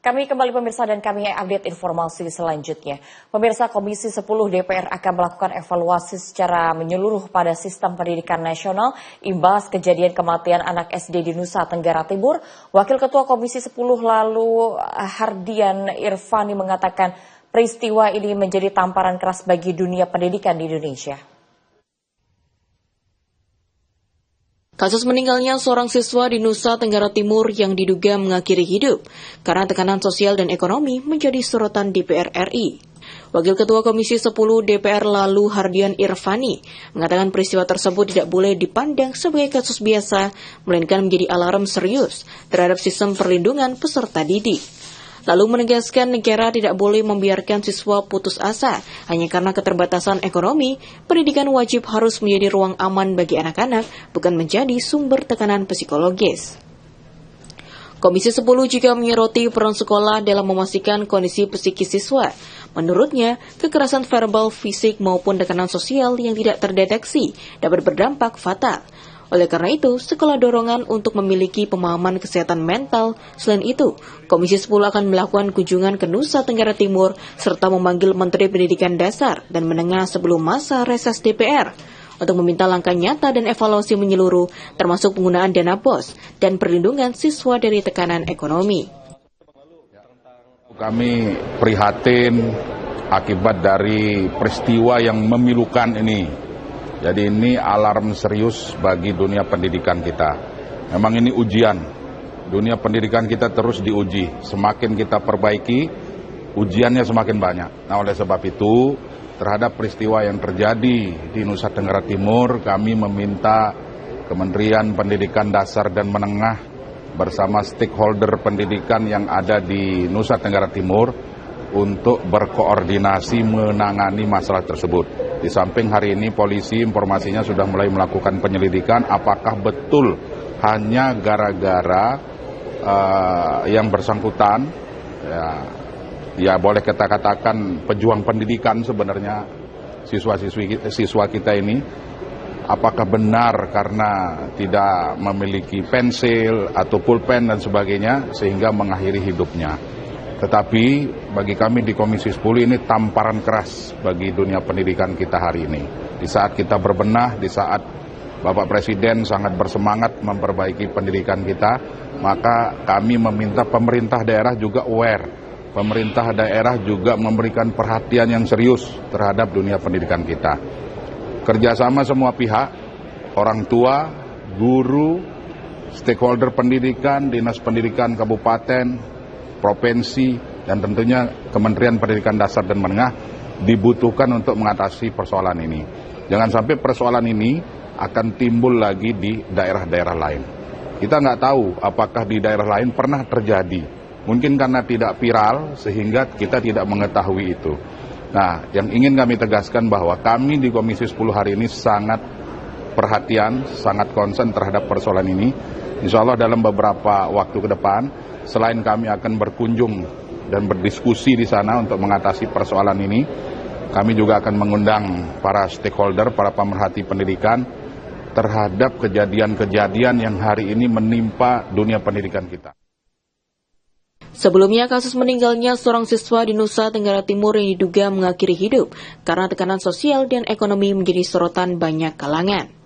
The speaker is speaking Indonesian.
Kami kembali pemirsa dan kami update informasi selanjutnya. Pemirsa Komisi 10 DPR akan melakukan evaluasi secara menyeluruh pada sistem pendidikan nasional imbas kejadian kematian anak SD di Nusa Tenggara Timur. Wakil Ketua Komisi 10 lalu Hardian Irfani mengatakan peristiwa ini menjadi tamparan keras bagi dunia pendidikan di Indonesia. Kasus meninggalnya seorang siswa di Nusa Tenggara Timur yang diduga mengakhiri hidup karena tekanan sosial dan ekonomi menjadi sorotan DPR RI. Wakil Ketua Komisi 10 DPR lalu Hardian Irfani mengatakan peristiwa tersebut tidak boleh dipandang sebagai kasus biasa, melainkan menjadi alarm serius terhadap sistem perlindungan peserta didik. Lalu menegaskan negara tidak boleh membiarkan siswa putus asa hanya karena keterbatasan ekonomi. Pendidikan wajib harus menjadi ruang aman bagi anak-anak, bukan menjadi sumber tekanan psikologis. Komisi 10 juga menyoroti peran sekolah dalam memastikan kondisi psikis siswa. Menurutnya, kekerasan verbal, fisik maupun tekanan sosial yang tidak terdeteksi dapat berdampak fatal. Oleh karena itu, sekolah dorongan untuk memiliki pemahaman kesehatan mental. Selain itu, Komisi 10 akan melakukan kunjungan ke Nusa Tenggara Timur serta memanggil Menteri Pendidikan Dasar dan Menengah sebelum masa reses DPR untuk meminta langkah nyata dan evaluasi menyeluruh, termasuk penggunaan dana BOS dan perlindungan siswa dari tekanan ekonomi. Kami prihatin akibat dari peristiwa yang memilukan ini. Jadi ini alarm serius bagi dunia pendidikan kita. Memang ini ujian. Dunia pendidikan kita terus diuji. Semakin kita perbaiki, ujiannya semakin banyak. Nah, oleh sebab itu, terhadap peristiwa yang terjadi di Nusa Tenggara Timur, kami meminta Kementerian Pendidikan Dasar dan Menengah bersama stakeholder pendidikan yang ada di Nusa Tenggara Timur untuk berkoordinasi menangani masalah tersebut. Di samping hari ini polisi informasinya sudah mulai melakukan penyelidikan apakah betul hanya gara-gara yang bersangkutan, ya boleh kita katakan pejuang pendidikan sebenarnya siswa kita ini, apakah benar karena tidak memiliki pensil atau pulpen dan sebagainya sehingga mengakhiri hidupnya. Tetapi bagi kami di Komisi 10 ini tamparan keras bagi dunia pendidikan kita hari ini. Di saat kita berbenah, di saat Bapak Presiden sangat bersemangat memperbaiki pendidikan kita, maka kami meminta pemerintah daerah juga aware. Pemerintah daerah juga memberikan perhatian yang serius terhadap dunia pendidikan kita. Kerjasama semua pihak, orang tua, guru, stakeholder pendidikan, dinas pendidikan kabupaten, provinsi, dan tentunya Kementerian Pendidikan Dasar dan Menengah dibutuhkan untuk mengatasi persoalan ini. Jangan sampai persoalan ini akan timbul lagi di daerah-daerah lain. Kita nggak tahu apakah di daerah lain pernah terjadi. Mungkin karena tidak viral sehingga kita tidak mengetahui itu. Nah, yang ingin kami tegaskan bahwa kami di Komisi 10 hari ini sangat perhatian, sangat concern terhadap persoalan ini. Insya Allah dalam beberapa waktu ke depan, selain kami akan berkunjung dan berdiskusi di sana untuk mengatasi persoalan ini, kami juga akan mengundang para stakeholder, para pemerhati pendidikan terhadap kejadian-kejadian yang hari ini menimpa dunia pendidikan kita. Sebelumnya, kasus meninggalnya seorang siswa di Nusa Tenggara Timur yang diduga mengakhiri hidup karena tekanan sosial dan ekonomi menjadi sorotan banyak kalangan.